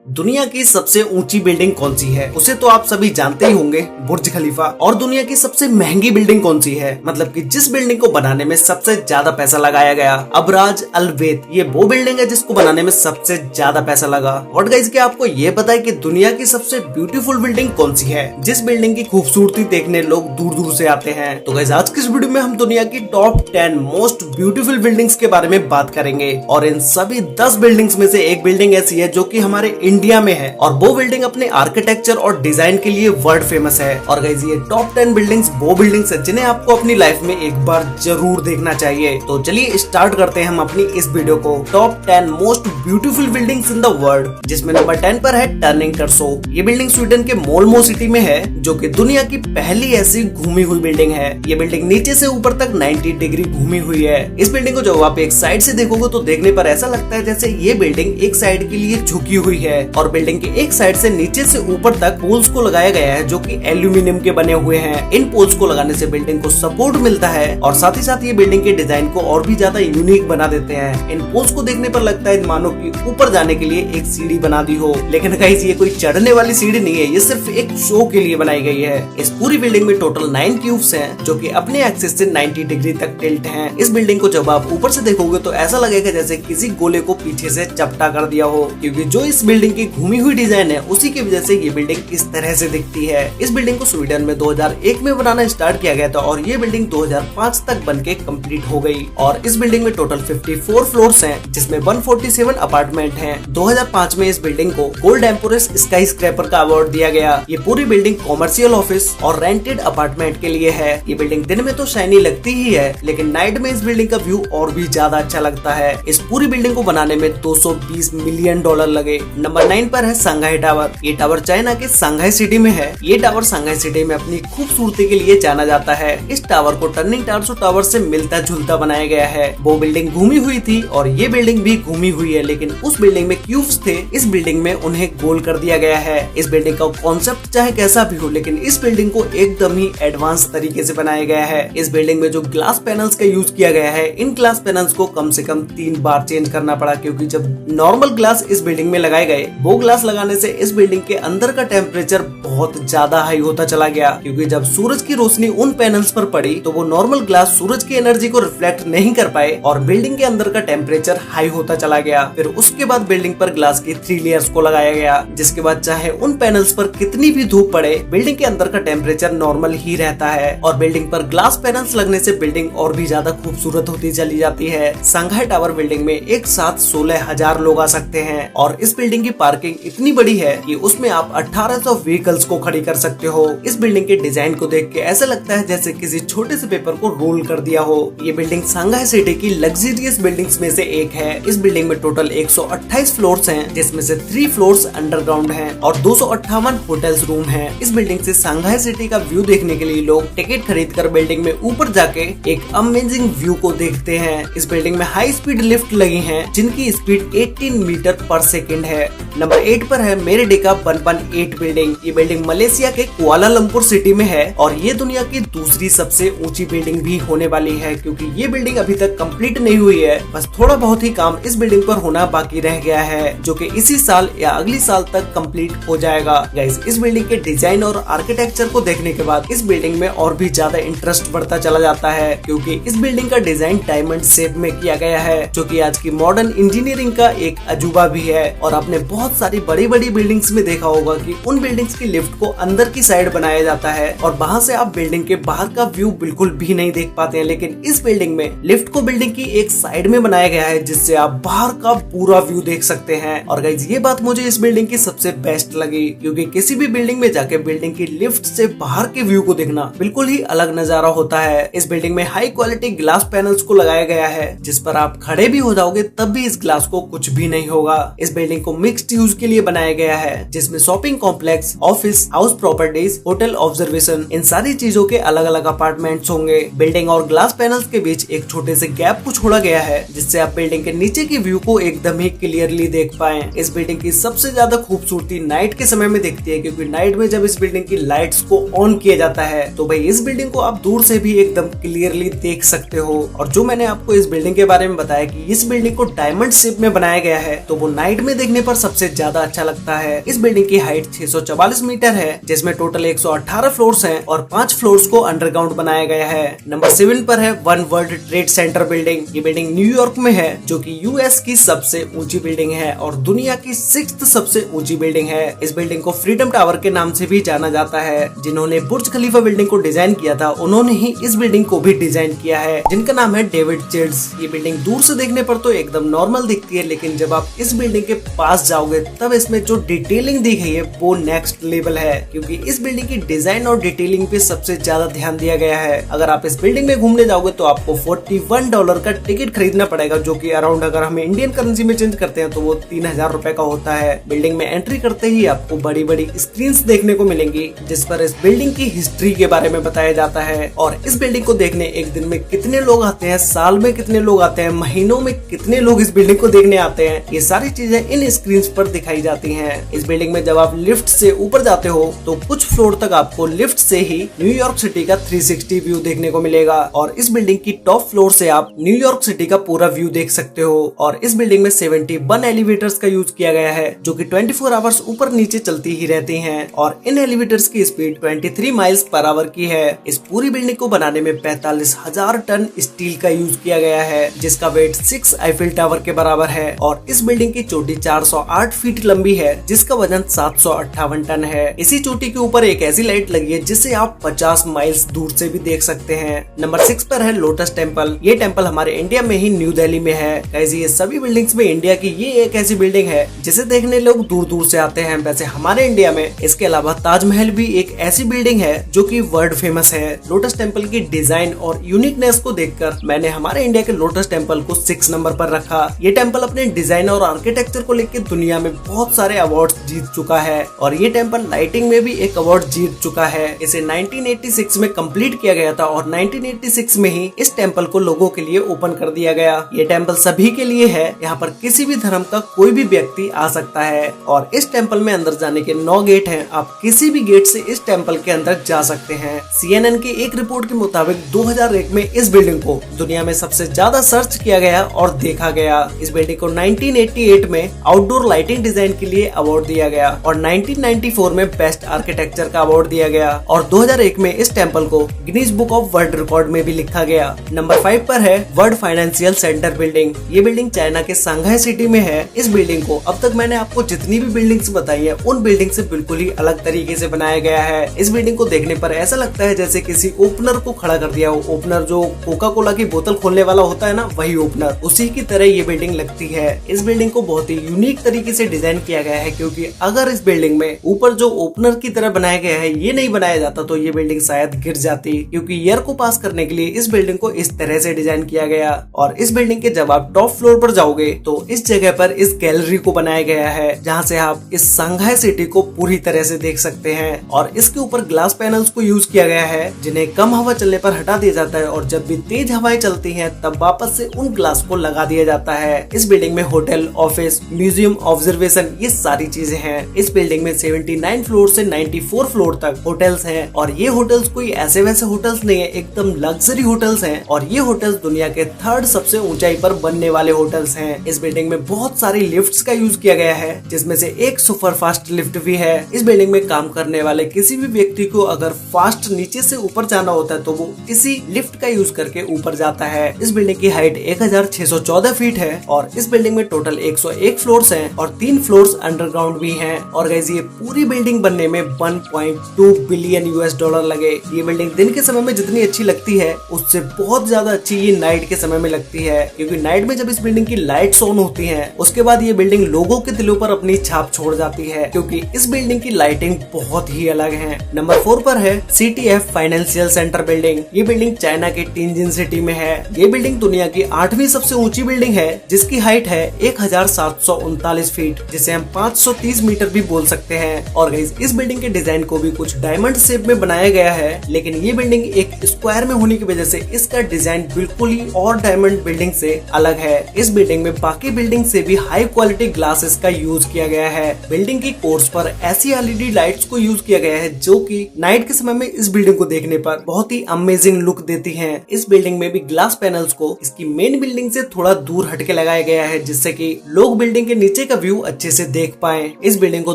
दुनिया की सबसे ऊंची बिल्डिंग कौन सी है? उसे तो आप सभी जानते ही होंगे, बुर्ज खलीफा। और दुनिया की सबसे महंगी बिल्डिंग कौन सी है? मतलब कि जिस बिल्डिंग को बनाने में सबसे ज्यादा पैसा लगाया गया, अबराज अल बैत। ये वो बिल्डिंग है जिसको बनाने में सबसे ज्यादा पैसा लगा। और गाइस, क्या आपको ये पता है कि दुनिया की सबसे ब्यूटीफुल बिल्डिंग कौन सी है, जिस बिल्डिंग की खूबसूरती देखने लोग दूर दूर से आते हैं? तो गाइस, आज की इस वीडियो में हम दुनिया की टॉप 10 मोस्ट ब्यूटीफुल बिल्डिंग्स के बारे में बात करेंगे। और इन सभी 10 बिल्डिंग्स में से एक बिल्डिंग ऐसी है जो कि हमारे इंडिया में है, और वो बिल्डिंग अपने आर्किटेक्चर और डिजाइन के लिए वर्ल्ड फेमस है। और गाइस, ये टॉप 10 बिल्डिंग्स वो बिल्डिंग्स है जिन्हें आपको अपनी लाइफ में एक बार जरूर देखना चाहिए। तो चलिए स्टार्ट करते हैं हम अपनी इस वीडियो को। Top 10 most beautiful buildings in the world, जिसमें नंबर 10 पर है टर्निंग टर्सो। ये बिल्डिंग स्वीडन के मोल्मो सिटी में है, जो कि दुनिया की पहली ऐसी घूमी हुई बिल्डिंग है। ये बिल्डिंग नीचे से ऊपर तक 90 डिग्री घूमी हुई है। इस बिल्डिंग को जब आप एक साइड से देखोगे तो देखने पर ऐसा लगता है जैसे ये बिल्डिंग एक साइड के लिए झुकी हुई है, और बिल्डिंग के एक साइड से नीचे से ऊपर तक पोल्स को लगाया गया है जो कि एल्यूमिनियम के बने हुए हैं। इन पोल्स को लगाने से बिल्डिंग को सपोर्ट मिलता है, और साथ ही साथ ये बिल्डिंग के डिजाइन को और भी ज्यादा यूनिक बना देते हैं। इन पोल्स को देखने पर लगता है मानो कि ऊपर जाने के लिए एक सीढ़ी बना दी हो, लेकिन गाइस, ये कोई चढ़ने वाली सीढ़ी नहीं है, ये सिर्फ एक शो के लिए बनाई गई है। इस पूरी बिल्डिंग में टोटल 9 क्यूब्स हैं, जो कि अपने एक्सिस से 90 डिग्री तक टिल्ट हैं। इस बिल्डिंग को जब आप ऊपर से देखोगे तो ऐसा लगेगा जैसे किसी गोले को पीछे से चपटा कर दिया हो, क्योंकि जो इस बिल्डिंग की घूमी हुई डिजाइन है उसी की वजह से ये बिल्डिंग इस तरह से दिखती है। इस बिल्डिंग को स्वीडन में 2001 में बनाना स्टार्ट किया गया था, और ये बिल्डिंग 2005 तक बनके कंप्लीट हो गई। और इस बिल्डिंग में टोटल 54 फ्लोर्स हैं, जिसमें 147 अपार्टमेंट हैं। 2005 में इस बिल्डिंग को गोल्ड एम्पोरस स्काई स्क्रैपर का अवार्ड दिया गया। ये पूरी बिल्डिंग कॉमर्शियल ऑफिस और रेंटेड अपार्टमेंट के लिए है। ये बिल्डिंग दिन में तो शाइनी लगती ही है, लेकिन नाइट में इस बिल्डिंग का व्यू और भी ज्यादा अच्छा लगता है। इस पूरी बिल्डिंग को बनाने में $220 मिलियन लगे। नंबर 9 पर है सांघाई टावर। ये टावर चाइना के सांघाई सिटी में है। ये टावर सांघाई सिटी में अपनी खूबसूरती के लिए जाना जाता है। इस टावर को टर्निंग टर्सो टावर से मिलता जुलता बनाया गया है। वो बिल्डिंग घूमी हुई थी और ये बिल्डिंग भी घूमी हुई है, लेकिन उस बिल्डिंग में क्यूब्स थे, इस बिल्डिंग में उन्हें गोल कर दिया गया है। इस बिल्डिंग का कॉन्सेप्ट चाहे कैसा भी हो, लेकिन इस बिल्डिंग को एकदम ही एडवांस तरीके से बनाया गया है। इस बिल्डिंग में जो ग्लास पैनल्स का यूज किया गया है, इन ग्लास पैनल्स को कम से कम 3 बार चेंज करना पड़ा, क्योंकि जब नॉर्मल ग्लास इस बिल्डिंग में लगाए गए, वो ग्लास लगाने से इस बिल्डिंग के अंदर का टेम्परेचर बहुत ज्यादा हाई होता चला गया, क्योंकि जब सूरज की रोशनी उन पैनल्स पर पड़ी तो वो नॉर्मल ग्लास सूरज की एनर्जी को रिफ्लेक्ट नहीं कर पाए, और बिल्डिंग के अंदर का टेम्परेचर हाई होता चला गया। फिर उसके बाद बिल्डिंग पर ग्लास की 3 लेयर्स को लगाया गया, जिसके बाद चाहे उन पैनल्स पर कितनी भी धूप पड़े, बिल्डिंग के अंदर का टेम्परेचर नॉर्मल ही रहता है। और बिल्डिंग पर ग्लास पैनल्स लगने से बिल्डिंग और भी ज्यादा खूबसूरत होती चली जाती है। सांघाई टावर बिल्डिंग में एक साथ 16,000 लोग आ सकते हैं, और इस बिल्डिंग की पार्किंग इतनी बड़ी है कि उसमें आप 1800 व्हीकल्स को खड़ी कर सकते हो। इस बिल्डिंग के डिजाइन को देख के ऐसा लगता है जैसे किसी छोटे से पेपर को रोल कर दिया हो। ये बिल्डिंग सांघाई सिटी की लग्जरियस बिल्डिंग्स में से एक है। इस बिल्डिंग में टोटल 128 फ्लोर्स हैं, जिसमें से 3 फ्लोर्स अंडरग्राउंड हैं और 258 होटल्स रूम हैं। इस बिल्डिंग से सांघाई सिटी का व्यू देखने के लिए लोग टिकट खरीद कर बिल्डिंग में ऊपर जाके एक अमेजिंग व्यू को देखते हैं। इस बिल्डिंग में हाई स्पीड लिफ्ट लगी है, जिनकी स्पीड 18 मीटर पर सेकेंड है। नंबर 8 पर है मेरेडिका 118 बिल्डिंग। ये बिल्डिंग मलेशिया के कुआलालंपुर सिटी में है, और ये दुनिया की दूसरी सबसे ऊंची बिल्डिंग भी होने वाली है, क्योंकि ये बिल्डिंग अभी तक कंप्लीट नहीं हुई है। बस थोड़ा बहुत ही काम इस बिल्डिंग पर होना बाकी रह गया है, जो कि इसी साल या अगली साल तक कंप्लीट हो जाएगा। गाइस, इस बिल्डिंग के डिजाइन और आर्किटेक्चर को देखने के बाद इस बिल्डिंग में और भी ज्यादा इंटरेस्ट बढ़ता चला जाता है, क्योंकि इस बिल्डिंग का डिजाइन डायमंड शेप में किया गया है, जो कि आज की मॉडर्न इंजीनियरिंग का एक अजूबा भी है। और आपने बहुत सारी बड़ी बड़ी बिल्डिंग्स में देखा होगा कि उन बिल्डिंग्स की लिफ्ट को अंदर की साइड बनाया जाता है, और वहां से आप बिल्डिंग के बाहर का व्यू बिल्कुल भी नहीं देख पाते हैं। लेकिन इस बिल्डिंग में लिफ्ट को बिल्डिंग की एक साइड में बनाया गया है, जिससे आप बाहर का पूरा व्यू देख सकते हैं। और गाइस, ये बात मुझे इस बिल्डिंग की सबसे बेस्ट लगी, क्योंकि किसी भी बिल्डिंग में जाके बिल्डिंग की लिफ्ट से बाहर के व्यू को देखना बिल्कुल ही अलग नजारा होता है। इस बिल्डिंग में हाई क्वालिटी ग्लास पैनल्स को लगाया गया है, जिस पर आप खड़े भी हो जाओगे तब भी इस ग्लास को कुछ भी नहीं होगा। इस बिल्डिंग को मिक्स्ड यूज के लिए बनाया गया है, जिसमें shopping complex, office, house properties, hotel observation, इन सारी चीजों के अलग अलग अपार्टमेंट्स होंगे। बिल्डिंग और ग्लास पैनल्स के बीच एक छोटे से गैप को छोड़ा गया है, जिससे आप बिल्डिंग के नीचे की व्यू को एकदम ही क्लियरली देख पाएं। इस बिल्डिंग की सबसे ज्यादा खूबसूरती नाइट के समय में दिखती है, क्योंकि नाइट में जब इस बिल्डिंग की लाइट्स को ऑन किया जाता है तो भाई इस बिल्डिंग को आप दूर से भी एकदम क्लियरली देख सकते हो। और जो मैंने आपको इस बिल्डिंग के बारे में बताया कि इस बिल्डिंग को डायमंड शेप में बनाया गया है, तो वो नाइट में देखने पर सबसे सबसे ज्यादा अच्छा लगता है। इस बिल्डिंग की हाइट 644 मीटर है, जिसमें टोटल 118 फ्लोर्स हैं और 5 फ्लोर्स को अंडरग्राउंड बनाया गया है। नंबर 7 पर है one world trade centre building. ये बिल्डिंग न्यूयॉर्क में है, जो कि यूएस की सबसे ऊंची बिल्डिंग है और दुनिया की 6th सबसे ऊंची बिल्डिंग है। इस बिल्डिंग को फ्रीडम टावर के नाम से भी जाना जाता है। जिन्होंने बुर्ज खलीफा बिल्डिंग को डिजाइन किया था, उन्होंने ही इस बिल्डिंग को भी डिजाइन किया है, जिनका नाम है डेविड चिल्ड्स। ये बिल्डिंग दूर से देखने पर तो एकदम नॉर्मल दिखती है, लेकिन जब आप इस बिल्डिंग के पास जाओगे तब इसमें जो डिटेलिंग दी गई है वो नेक्स्ट लेवल है, क्योंकि इस बिल्डिंग की डिजाइन और डिटेलिंग पे सबसे ज्यादा ध्यान दिया गया है। अगर आप इस बिल्डिंग में घूमने जाओगे तो आपको $41 का टिकट खरीदना पड़ेगा, जो कि अराउंड अगर हमें इंडियन करेंसी में चेंज करते हैं तो वो 3000 रुपए का होता है। बिल्डिंग में एंट्री करते ही आपको बड़ी बड़ी स्क्रीन देखने को मिलेंगी, जिस पर इस बिल्डिंग की हिस्ट्री के बारे में बताया जाता है। और इस बिल्डिंग को देखने एक दिन में कितने लोग आते हैं, साल में कितने लोग आते हैं, महीनों में कितने लोग इस बिल्डिंग को देखने आते हैं, ये सारी चीजें इन स्क्रीन पर दिखाई जाती हैं। इस बिल्डिंग में जब आप लिफ्ट से ऊपर जाते हो तो कुछ फ्लोर तक आपको लिफ्ट से ही न्यूयॉर्क सिटी का 360 व्यू देखने को मिलेगा और इस बिल्डिंग की टॉप फ्लोर से आप न्यूयॉर्क सिटी का पूरा व्यू देख सकते हो। और इस बिल्डिंग में 71 एलिवेटर्स का यूज किया गया है, जो कि 24 आवर्स ऊपर नीचे चलती ही रहती हैं और इन एलिवेटर्स की स्पीड 23 माइल्स पर आवर की है। इस पूरी बिल्डिंग को बनाने में 45,000 टन स्टील का यूज किया गया है, जिसका वेट 6 आईफिल टावर के बराबर है। और इस बिल्डिंग की चोटी 408 फीट लंबी है, जिसका वजन 758 टन है। इसी चोटी के ऊपर एक ऐसी लाइट लगी है जिसे आप 50 माइल्स दूर से भी देख सकते हैं। नंबर 6 पर है लोटस टेम्पल। ये टेम्पल हमारे इंडिया में ही न्यू दिल्ली में है। कैसे ये सभी बिल्डिंग्स में इंडिया की ये एक ऐसी बिल्डिंग है जिसे देखने लोग दूर दूर से आते हैं। वैसे हमारे इंडिया में इसके अलावा ताजमहल भी एक ऐसी बिल्डिंग है जो कि वर्ल्ड फेमस है। लोटस टेम्पल की डिजाइन और यूनिकनेस को देखकर मैंने हमारे इंडिया के लोटस टेम्पल को 6 नंबर पर रखा। ये टेम्पल अपने डिजाइन और आर्किटेक्चर को लेकर दुनिया में बहुत सारे अवार्ड जीत चुका है और ये टेम्पल लाइटिंग में भी एक अवार्ड जीत चुका है। इसे 1986 में कंप्लीट किया गया था और 1986 में ही इस टेम्पल को लोगों के लिए ओपन कर दिया गया। ये टेम्पल सभी के लिए है, यहाँ पर किसी भी धर्म का कोई भी व्यक्ति आ सकता है और इस टेम्पल में अंदर जाने के 9 गेट हैं। आप किसी भी गेट से इस टेम्पल के अंदर जा सकते हैं। CNN की एक रिपोर्ट के मुताबिक 2001 में इस बिल्डिंग को दुनिया में सबसे ज्यादा सर्च किया गया और देखा गया। इस बिल्डिंग को 1988 में आउटडोर लाइटिंग डिजाइन के लिए अवार्ड दिया गया और 1994 में बेस्ट आर्किटेक्चर का अवार्ड दिया गया और 2001 में इस टेम्पल को Guinness book of world record में भी लिखा गया। नंबर 5 पर है वर्ल्ड फाइनेंशियल सेंटर बिल्डिंग। ये बिल्डिंग चाइना के सांघाई सिटी में है। इस बिल्डिंग को अब तक मैंने आपको जितनी भी बिल्डिंग्स बताई है उन बिल्डिंग से बिल्कुल ही अलग तरीके से बनाया गया है। इस बिल्डिंग को देखने पर ऐसा लगता है जैसे किसी ओपनर को खड़ा कर दिया हो। ओपनर जो कोका कोला की बोतल खोलने वाला होता है ना, वही ओपनर, उसी की तरह ये बिल्डिंग लगती है। इस बिल्डिंग को बहुत ही यूनिक तरीके से डिजाइन किया गया है, क्योंकि अगर इस बिल्डिंग में ऊपर जो ओपनर की तरह बनाया गया है ये नहीं बनाया जाता तो ये बिल्डिंग शायद गिर जाती, क्योंकि एयर को पास करने के लिए इस बिल्डिंग को इस तरह से डिजाइन किया गया। और इस बिल्डिंग के जब आप टॉप फ्लोर पर जाओगे तो इस जगह पर इस गैलरी को बनाया गया है, जहाँ से आप इस सांघाई सिटी को पूरी तरह से देख सकते हैं। और इसके ऊपर ग्लास पैनल्स को यूज किया गया है, जिन्हें कम हवा चलने पर हटा दिया जाता है और जब भी तेज हवाएं चलती हैं तब वापस से उन ग्लास को लगा दिया जाता है। इस बिल्डिंग में होटल, ऑफिस, म्यूजियम, ऑब्जर्वेशन ये सारी चीजें हैं। इस बिल्डिंग में 79 फ्लोर से 94 फ्लोर तक होटल्स हैं और ये होटल्स कोई ऐसे वैसे होटल्स नहीं है, एकदम लग्जरी होटल्स हैं और ये होटल्स दुनिया के 3rd सबसे ऊंचाई पर बनने वाले होटल्स हैं। इस बिल्डिंग में बहुत सारी लिफ्ट्स का यूज किया गया है, जिसमें से एक सुपर फास्ट लिफ्ट भी है। इस बिल्डिंग में काम करने वाले किसी भी व्यक्ति को अगर फास्ट नीचे से ऊपर जाना होता है तो वो इसी लिफ्ट का यूज करके ऊपर जाता है। इस बिल्डिंग की हाइट 1614 फीट है और इस बिल्डिंग में टोटल 101 फ्लोर्स हैं और 3 फ्लोर्स अंडरग्राउंड भी हैं। और गाइस ये पूरी बिल्डिंग बनने में 1.2 बिलियन $US लगे। ये बिल्डिंग दिन के समय में जितनी अच्छी लगती है उससे बहुत ज्यादा अच्छी ये नाइट के समय में लगती है, क्योंकि नाइट में जब इस बिल्डिंग की लाइट्स ऑन होती हैं उसके बाद ये बिल्डिंग लोगों के दिलों पर अपनी छाप छोड़ जाती है, क्योंकि इस बिल्डिंग की लाइटिंग बहुत ही अलग है। नंबर 4 पर है CTF फाइनेंशियल सेंटर बिल्डिंग। ये बिल्डिंग चाइना के टिनजिन सिटी में है। ये बिल्डिंग दुनिया की 8वीं सबसे ऊंची बिल्डिंग है, जिसकी हाइट है 1739 फीट, जिसे हम 530 मीटर भी बोल सकते हैं। और गाइस इस बिल्डिंग के डिजाइन को भी कुछ डायमंड शेप में बनाया गया है, लेकिन ये बिल्डिंग एक स्क्वायर में होने की वजह से इसका डिजाइन बिल्कुल ही और डायमंड बिल्डिंग से अलग है। इस बिल्डिंग में बाकी बिल्डिंग से भी हाई क्वालिटी ग्लासेस का यूज किया गया है। बिल्डिंग की कोर्स पर ऐसी LED लाइट्स को यूज किया गया है जो कि नाइट के समय में इस बिल्डिंग को देखने पर बहुत ही अमेजिंग लुक देती हैं। इस बिल्डिंग में भी ग्लास पैनल्स को इसकी मेन बिल्डिंग से थोड़ा दूर हटके लगाया गया है, जिससे कि लोग बिल्डिंग के नीचे का व्यू अच्छे से देख पाए। इस बिल्डिंग को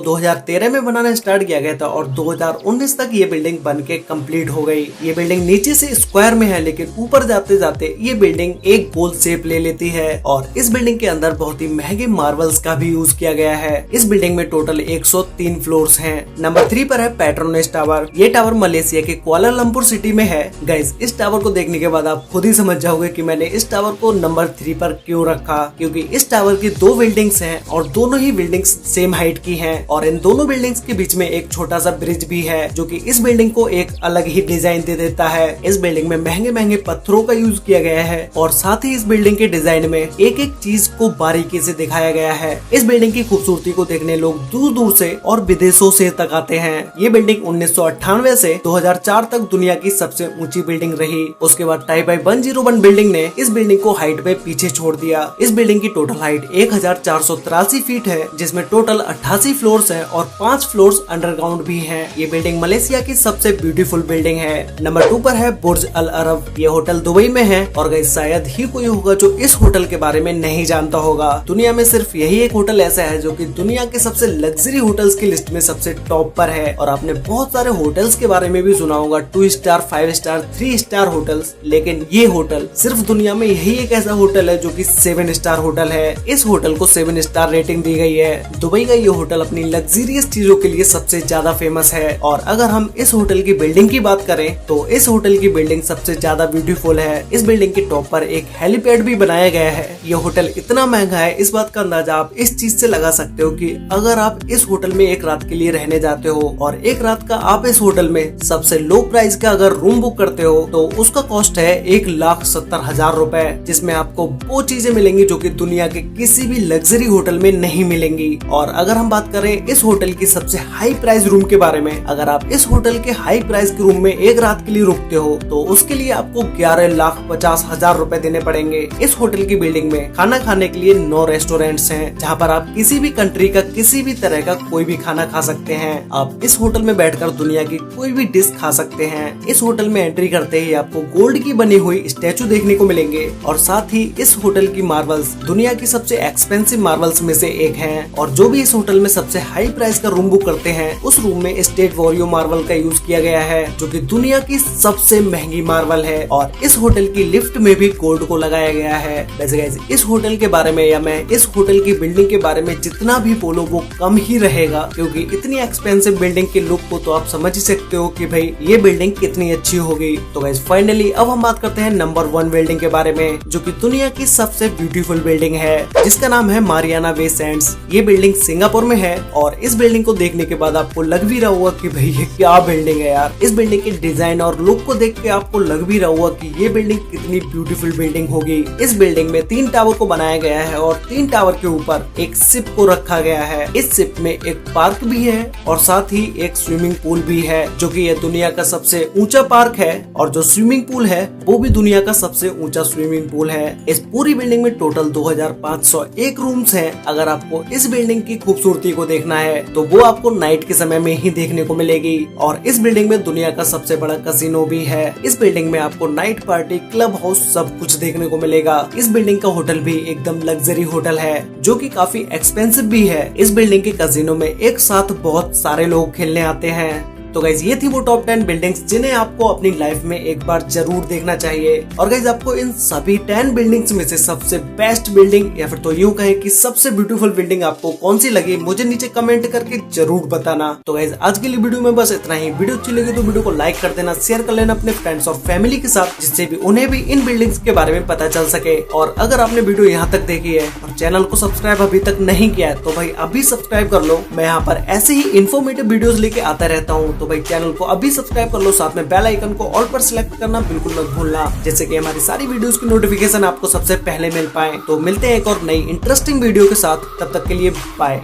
2013 में बनाना स्टार्ट किया गया था और 2019 तक ये बिल्डिंग बन के कम्प्लीट हो गई। ये बिल्डिंग नीचे से स्क्वायर में है, लेकिन ऊपर जाते जाते ये बिल्डिंग एक गोल शेप ले लेती है और इस बिल्डिंग के अंदर बहुत ही महंगे मार्बल्स का भी यूज किया गया है। इस बिल्डिंग में टोटल 103 फ्लोर्स हैं। नंबर 3 पर है पेट्रोनेस टावर। ये टावर मलेशिया के कुआलालंपुर सिटी में है। गाइस, इस टावर को देखने के बाद आप खुद ही समझ जाओगे कि मैंने इस टावर को नंबर 3 पर क्यों रखा, क्योंकि इस टावर की 2 बिल्डिंग्स हैं और दोनों ही बिल्डिंग्स सेम हाइट की हैं और इन दोनों बिल्डिंग्स के बीच में एक छोटा सा ब्रिज भी है जो कि इस बिल्डिंग को एक अलग ही डिजाइन दे देता है। इस बिल्डिंग में महंगे महंगे पत्थरों का यूज किया गया है और साथ ही इस बिल्डिंग के डिजाइन में एक एक चीज को बारीकी से दिखाया गया है। इस बिल्डिंग की खूबसूरती को देखने लोग दूर दूर से और विदेशों से तक आते हैं। ये बिल्डिंग 1998 से 2004 तक दुनिया की सबसे ऊंची बिल्डिंग रही। उसके बाद टाइपाई 101 बिल्डिंग ने इस बिल्डिंग को हाइट में पीछे छोड़ दिया। इस बिल्डिंग की टोटल हाइट 1483 फीट है, जिसमें टोटल 88 फ्लोर्स हैं और 5 फ्लोर्स अंडरग्राउंड भी हैं। ये बिल्डिंग मलेशिया की सबसे ब्यूटीफुल बिल्डिंग है। नंबर 2 पर है बुर्ज अल अरब। ये होटल दुबई में है और गाइस शायद ही कोई होगा जो इस होटल के बारे में नहीं जानता होगा। दुनिया में सिर्फ यही एक होटल ऐसा है जो कि दुनिया के सबसे लग्जरी होटल्स की लिस्ट में सबसे टॉप पर है। और आपने बहुत सारे होटल्स के बारे में भी सुना होगा, 2 स्टार, 5 स्टार, 3 स्टार होटल्स, लेकिन ये होटल सिर्फ दुनिया में यही एक ऐसा होटल है जो कि 7 स्टार होटल है। इस होटल को 7 स्टार रेटिंग दी गई है। दुबई का ये होटल अपनी लग्जरियस चीजों के लिए सबसे ज्यादा फेमस है। और अगर हम इस होटल की बिल्डिंग की बात करें तो इस होटल की बिल्डिंग सबसे ज्यादा ब्यूटीफुल है। इस बिल्डिंग के टॉप पर एक हेलीपैड भी बनाया गया है। ये होटल इतना महंगा है, इस बात का अंदाजा आप इस चीज से लगा सकते हो कि अगर आप इस होटल में एक रात के लिए रहने जाते हो और एक रात का आप इस होटल में सबसे लो प्राइस का अगर रूम बुक करते हो तो उसका कॉस्ट है 1,70,000 रुपए, जिसमें आपको वो चीजें मिलेंगी जो कि दुनिया के किसी भी लग्जरी होटल में नहीं मिलेंगी। और अगर हम बात करें इस होटल की सबसे हाई प्राइस रूम के बारे में, अगर आप इस होटल के हाई प्राइस के रूम में एक रात के लिए रुकते हो तो उसके लिए आपको 11,50,000 रुपए देने पड़ेंगे। इस होटल की बिल्डिंग में खाना खाने के लिए 9 रेस्टोरेंट्स हैं, जहां पर आप किसी भी कंट्री का किसी भी तरह का कोई भी खाना खा सकते हैं। आप इस होटल में बैठकर दुनिया की कोई भी डिश खा सकते हैं। इस होटल में एंट्री करते ही आपको गोल्ड की बनी हुई स्टैचू देखने को मिलेंगे और साथ ही इस होटल की मार्बल्स दुनिया की सबसे एक्सपेंसिव मार्बल्स में से एक हैं। और जो भी इस होटल में सबसे हाई प्राइस का रूम बुक करते हैं उस रूम में स्टेट वॉरियो मार्बल का यूज किया गया है, जो कि दुनिया की सबसे महंगी मार्बल है। और इस होटल की लिफ्ट में भी गोल्ड को लगाया गया है। वैसे गाइस, इस होटल के बारे में या मैं इस होटल की बिल्डिंग के बारे में जितना भी बोलो वो कम ही रहेगा, क्योंकि इतनी एक्सपेंसिव बिल्डिंग के लुक को तो आप समझ ही सकते हो कि भाई ये बिल्डिंग कितनी अच्छी होगी। तो गाइस फाइनली अब हम बात करते हैं नंबर 1 बिल्डिंग के बारे में, जो कि दुनिया की सबसे ब्यूटीफुल बिल्डिंग है, जिसका नाम है मारियाना बे सैंड्स। ये बिल्डिंग सिंगापुर में है और इस बिल्डिंग को देखने के बाद आपको लग भी रहा होगा कि भाई ये क्या बिल्डिंग है यार। इस बिल्डिंग के डिजाइन और लुक को देख के आपको लग भी रहा होगा कि ये बिल्डिंग कितनी ब्यूटीफुल बिल्डिंग होगी। इस बिल्डिंग में 3 टावर को बनाया गया है और 3 टावर के ऊपर एक शिप को रखा गया है। इस शिप में एक पार्क भी है और साथ ही एक स्विमिंग पूल भी है, जो कि ये दुनिया का सबसे ऊंचा पार्क है और जो स्विमिंग पूल है वो भी दुनिया का सबसे ऊंचा स्विमिंग पूल है। इस पूरी बिल्डिंग में टोटल 2501 रूम्स हैं। अगर आपको इस बिल्डिंग की खूबसूरती को देखना है तो वो आपको नाइट के समय में ही देखने को मिलेगी। और इस बिल्डिंग में दुनिया का सबसे बड़ा कैसीनो भी है। इस बिल्डिंग में आपको नाइट पार्टी, क्लब हाउस सब कुछ देखने को मिलेगा। इस बिल्डिंग का होटल भी एकदम लग्जरी होटल है, जो कि काफी एक्सपेंसिव भी है। इस बिल्डिंग के कैसीनो में एक साथ बहुत सारे लोग खेलने आते हैं। तो गाइज ये थी वो टॉप 10 बिल्डिंग्स जिन्हें आपको अपनी लाइफ में एक बार जरूर देखना चाहिए। और गाइज आपको इन सभी 10 बिल्डिंग्स में से सबसे बेस्ट बिल्डिंग या फिर तो यूं कहें कि सबसे ब्यूटीफुल बिल्डिंग आपको कौन सी लगी, मुझे नीचे कमेंट करके जरूर बताना। तो गाइज आज के लिए वीडियो में बस इतना ही। वीडियो अच्छी लगी तो वीडियो को लाइक कर देना, शेयर कर लेना अपने फ्रेंड्स और फैमिली के साथ, जिससे भी उन्हें भी इन बिल्डिंग्स के बारे में पता चल सके। और अगर आपने वीडियो यहाँ तक देखी है और चैनल को सब्सक्राइब अभी तक नहीं किया है तो भाई अभी सब्सक्राइब कर लो। मैं यहाँ पर ऐसे ही इन्फॉर्मेटिव वीडियोस लेके आता रहता हूँ, तो भाई चैनल को अभी सब्सक्राइब कर लो। साथ में बेल आइकन को ऑल पर सिलेक्ट करना बिल्कुल मत भूलना, जैसे कि हमारी सारी वीडियोस की नोटिफिकेशन आपको सबसे पहले मिल पाए। तो मिलते हैं एक और नई इंटरेस्टिंग वीडियो के साथ, तब तक के लिए बाय।